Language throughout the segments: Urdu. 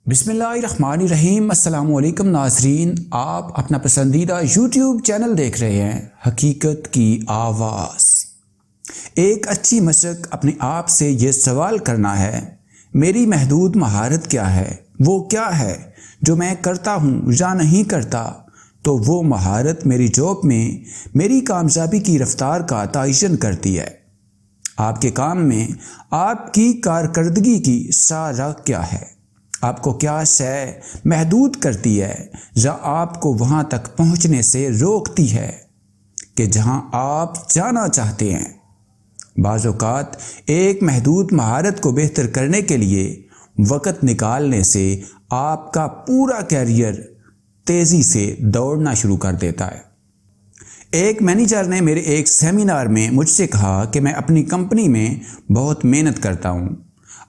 بسم اللہ الرحمن الرحیم۔ السلام علیکم ناظرین، آپ اپنا پسندیدہ یوٹیوب چینل دیکھ رہے ہیں حقیقت کی آواز۔ ایک اچھی مشق اپنے آپ سے یہ سوال کرنا ہے، میری محدود مہارت کیا ہے؟ وہ کیا ہے جو میں کرتا ہوں یا نہیں کرتا تو وہ مہارت میری جاب میں میری کامیابی کی رفتار کا تعین کرتی ہے۔ آپ کے کام میں آپ کی کارکردگی کی شاہراہ کیا ہے؟ آپ کو کیا شے محدود کرتی ہے یا آپ کو وہاں تک پہنچنے سے روکتی ہے کہ جہاں آپ جانا چاہتے ہیں؟ بعض اوقات ایک محدود مہارت کو بہتر کرنے کے لیے وقت نکالنے سے آپ کا پورا کیریئر تیزی سے دوڑنا شروع کر دیتا ہے۔ ایک مینیجر نے میرے ایک سیمینار میں مجھ سے کہا کہ میں اپنی کمپنی میں بہت محنت کرتا ہوں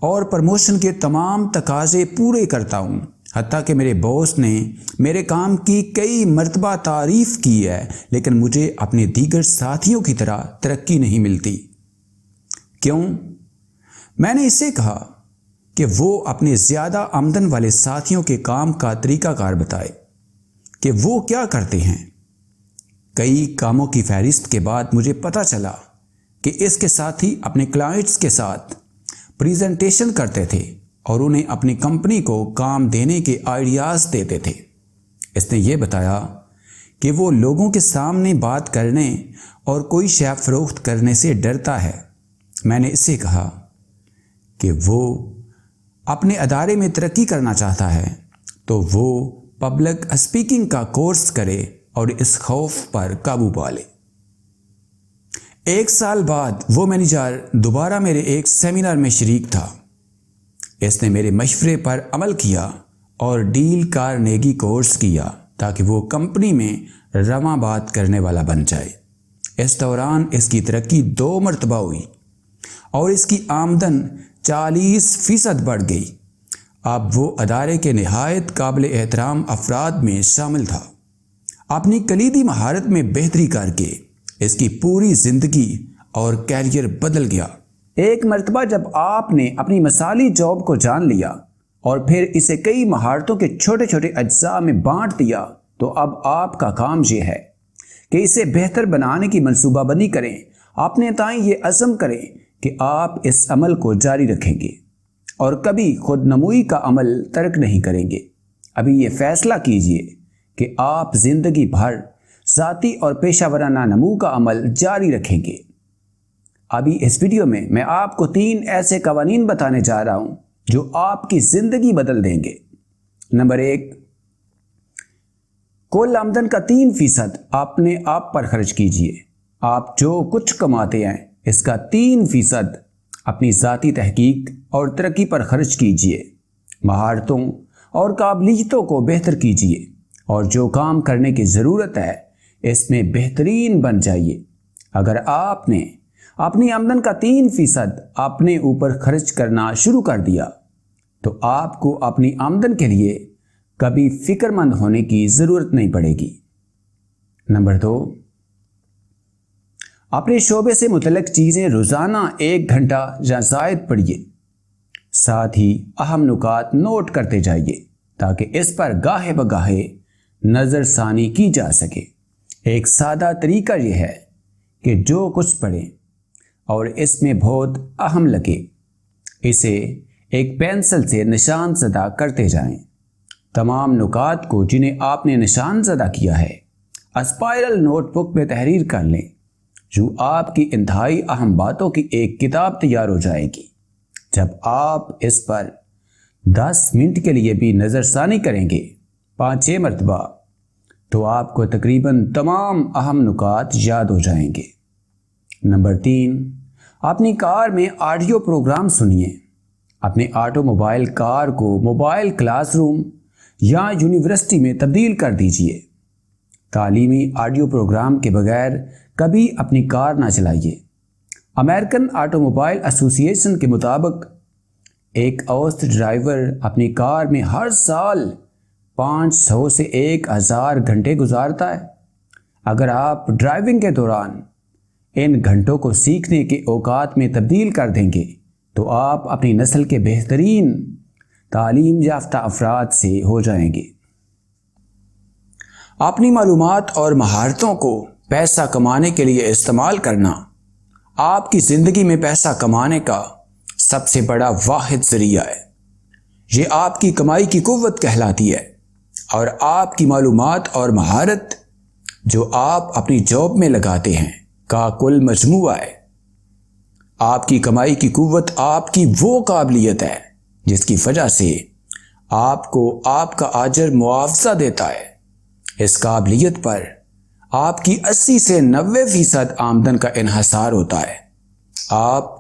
اور پروموشن کے تمام تقاضے پورے کرتا ہوں، حتیٰ کہ میرے باس نے میرے کام کی کئی مرتبہ تعریف کی ہے، لیکن مجھے اپنے دیگر ساتھیوں کی طرح ترقی نہیں ملتی۔ کیوں؟ میں نے اسے کہا کہ وہ اپنے زیادہ آمدن والے ساتھیوں کے کام کا طریقہ کار بتائے کہ وہ کیا کرتے ہیں۔ کئی کاموں کی فہرست کے بعد مجھے پتہ چلا کہ اس کے ساتھی اپنے کلائنٹس کے ساتھ پریزنٹیشن کرتے تھے اور انہیں اپنی کمپنی کو کام دینے کے آئیڈیاز دیتے تھے۔ اس نے یہ بتایا کہ وہ لوگوں کے سامنے بات کرنے اور کوئی شے فروخت کرنے سے ڈرتا ہے۔ میں نے اس سے کہا کہ وہ اپنے ادارے میں ترقی کرنا چاہتا ہے تو وہ پبلک اسپیکنگ کا کورس کرے اور اس خوف پر قابو پا لے۔ ایک سال بعد وہ مینیجر دوبارہ میرے ایک سیمینار میں شریک تھا۔ اس نے میرے مشورے پر عمل کیا اور ڈیل کارنیگی کورس کیا تاکہ وہ کمپنی میں رواں بات کرنے والا بن جائے۔ اس دوران اس کی ترقی 2 مرتبہ ہوئی اور اس کی آمدن 40% بڑھ گئی۔ اب وہ ادارے کے نہایت قابل احترام افراد میں شامل تھا۔ اپنی کلیدی مہارت میں بہتری کر کے اس کی پوری زندگی اور کیریئر بدل گیا۔ ایک مرتبہ جب آپ نے اپنی مثالی جاب کو جان لیا اور پھر اسے کئی مہارتوں کے چھوٹے چھوٹے اجزاء میں بانٹ دیا تو اب آپ کا کام یہ ہے کہ اسے بہتر بنانے کی منصوبہ بندی کریں۔ اپنے تئیں یہ عزم کریں کہ آپ اس عمل کو جاری رکھیں گے اور کبھی خود نموئی کا عمل ترک نہیں کریں گے۔ ابھی یہ فیصلہ کیجئے کہ آپ زندگی بھر ذاتی اور پیشہ ورانہ نمو کا عمل جاری رکھیں گے۔ ابھی اس ویڈیو میں میں آپ کو 3 ایسے قوانین بتانے جا رہا ہوں جو آپ کی زندگی بدل دیں گے۔ نمبر 1، کل آمدن کا 3% اپنے آپ پر خرچ کیجئے۔ آپ جو کچھ کماتے ہیں اس کا 3% اپنی ذاتی تحقیق اور ترقی پر خرچ کیجئے۔ مہارتوں اور قابلیتوں کو بہتر کیجئے اور جو کام کرنے کی ضرورت ہے اس میں بہترین بن جائیے۔ اگر آپ نے اپنی آمدن کا 3% اپنے اوپر خرچ کرنا شروع کر دیا تو آپ کو اپنی آمدن کے لیے کبھی فکر مند ہونے کی ضرورت نہیں پڑے گی۔ نمبر 2، اپنے شعبے سے متعلق چیزیں روزانہ 1 گھنٹہ یا زائد پڑھیے۔ ساتھ ہی اہم نکات نوٹ کرتے جائیے تاکہ اس پر گاہے بگاہے نظر ثانی کی جا سکے۔ ایک سادہ طریقہ یہ ہے کہ جو کچھ پڑھیں اور اس میں بہت اہم لگے اسے ایک پینسل سے نشان زدہ کرتے جائیں۔ تمام نکات کو جنہیں آپ نے نشان زدہ کیا ہے اسپائرل نوٹ بک میں تحریر کر لیں۔ جو آپ کی انتہائی اہم باتوں کی ایک کتاب تیار ہو جائے گی۔ جب آپ اس پر 10 منٹ کے لیے بھی نظر ثانی کریں گے 5-6 مرتبہ تو آپ کو تقریباً تمام اہم نکات یاد ہو جائیں گے۔ نمبر 3، اپنی کار میں آڈیو پروگرام سنیے۔ اپنے آٹو موبائل کار کو موبائل کلاس روم یا یونیورسٹی میں تبدیل کر دیجیے۔ تعلیمی آڈیو پروگرام کے بغیر کبھی اپنی کار نہ چلائیے۔ امریکن آٹو موبائل ایسوسی ایشن کے مطابق ایک اوسط ڈرائیور اپنی کار میں ہر سال 500 سے 1000 گھنٹے گزارتا ہے۔ اگر آپ ڈرائیونگ کے دوران ان گھنٹوں کو سیکھنے کے اوقات میں تبدیل کر دیں گے تو آپ اپنی نسل کے بہترین تعلیم یافتہ افراد سے ہو جائیں گے۔ اپنی معلومات اور مہارتوں کو پیسہ کمانے کے لیے استعمال کرنا آپ کی زندگی میں پیسہ کمانے کا سب سے بڑا واحد ذریعہ ہے۔ یہ آپ کی کمائی کی قوت کہلاتی ہے اور آپ کی معلومات اور مہارت جو آپ اپنی جاب میں لگاتے ہیں کا کل مجموعہ ہے۔ آپ کی کمائی کی قوت آپ کی وہ قابلیت ہے جس کی وجہ سے آپ کو آپ کا اجر معاوضہ دیتا ہے۔ اس قابلیت پر آپ کی 80 سے 90% آمدن کا انحصار ہوتا ہے۔ آپ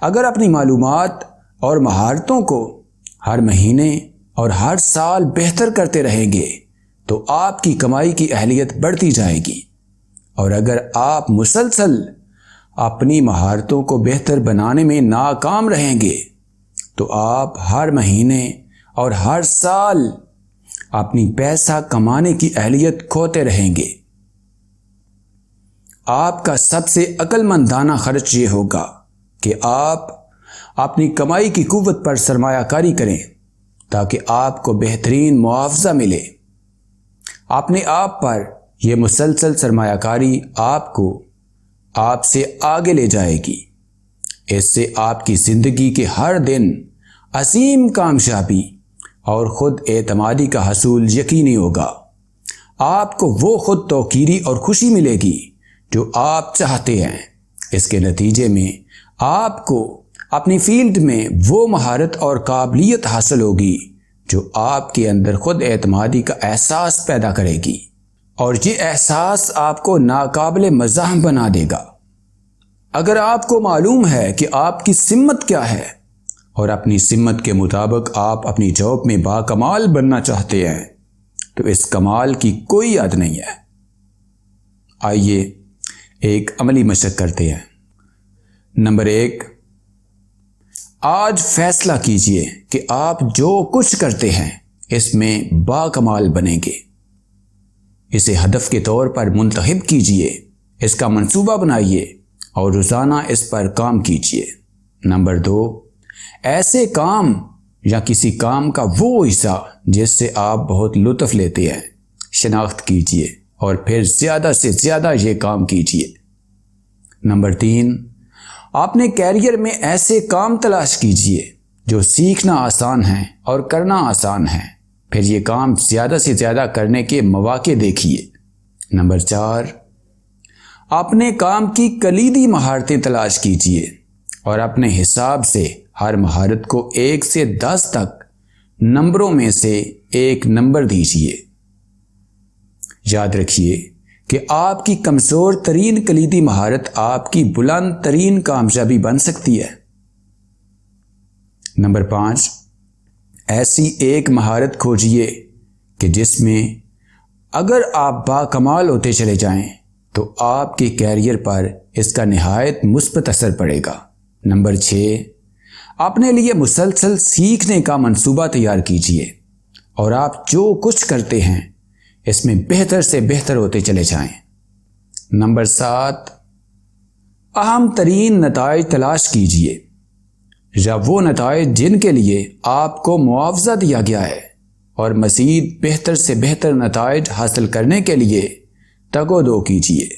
اگر اپنی معلومات اور مہارتوں کو ہر مہینے اور ہر سال بہتر کرتے رہیں گے تو آپ کی کمائی کی اہلیت بڑھتی جائے گی، اور اگر آپ مسلسل اپنی مہارتوں کو بہتر بنانے میں ناکام رہیں گے تو آپ ہر مہینے اور ہر سال اپنی پیسہ کمانے کی اہلیت کھوتے رہیں گے۔ آپ کا سب سے عقل مندانہ خرچ یہ ہوگا کہ آپ اپنی کمائی کی قوت پر سرمایہ کاری کریں تاکہ آپ کو بہترین معاوضہ ملے۔ اپنے آپ پر یہ مسلسل سرمایہ کاری آپ سے آگے لے جائے گی۔ اس سے آپ کی زندگی کے ہر دن عظیم کامیابی اور خود اعتمادی کا حصول یقینی ہوگا۔ آپ کو وہ خود توقیری اور خوشی ملے گی جو آپ چاہتے ہیں۔ اس کے نتیجے میں آپ کو اپنی فیلڈ میں وہ مہارت اور قابلیت حاصل ہوگی جو آپ کے اندر خود اعتمادی کا احساس پیدا کرے گی، اور یہ احساس آپ کو ناقابل مزاح بنا دے گا۔ اگر آپ کو معلوم ہے کہ آپ کی سمت کیا ہے اور اپنی سمت کے مطابق آپ اپنی جاب میں باکمال بننا چاہتے ہیں تو اس کمال کی کوئی حد نہیں ہے۔ آئیے ایک عملی مشق کرتے ہیں۔ نمبر 1، آج فیصلہ کیجئے کہ آپ جو کچھ کرتے ہیں اس میں باکمال بنیں گے۔ اسے ہدف کے طور پر منتخب کیجئے، اس کا منصوبہ بنائیے اور روزانہ اس پر کام کیجئے۔ نمبر 2، ایسے کام یا کسی کام کا وہ حصہ جس سے آپ بہت لطف لیتے ہیں شناخت کیجئے اور پھر زیادہ سے زیادہ یہ کام کیجئے۔ نمبر 3، اپنے کیریئر میں ایسے کام تلاش کیجئے جو سیکھنا آسان ہے اور کرنا آسان ہے، پھر یہ کام زیادہ سے زیادہ کرنے کے مواقع دیکھیے۔ نمبر 4، اپنے کام کی کلیدی مہارتیں تلاش کیجئے اور اپنے حساب سے ہر مہارت کو 1 سے 10 تک نمبروں میں سے 1 نمبر دیجئے۔ یاد رکھیے کہ آپ کی کمزور ترین کلیدی مہارت آپ کی بلند ترین کامیابی بن سکتی ہے۔ نمبر 5، ایسی ایک مہارت کھوجئے کہ جس میں اگر آپ باکمال ہوتے چلے جائیں تو آپ کے کیریئر پر اس کا نہایت مثبت اثر پڑے گا۔ نمبر 6، اپنے لیے مسلسل سیکھنے کا منصوبہ تیار کیجئے اور آپ جو کچھ کرتے ہیں اس میں بہتر سے بہتر ہوتے چلے جائیں۔ نمبر 7، اہم ترین نتائج تلاش کیجئے یا وہ نتائج جن کے لیے آپ کو معاوضہ دیا گیا ہے، اور مزید بہتر سے بہتر نتائج حاصل کرنے کے لیے تگ و دو کیجئے۔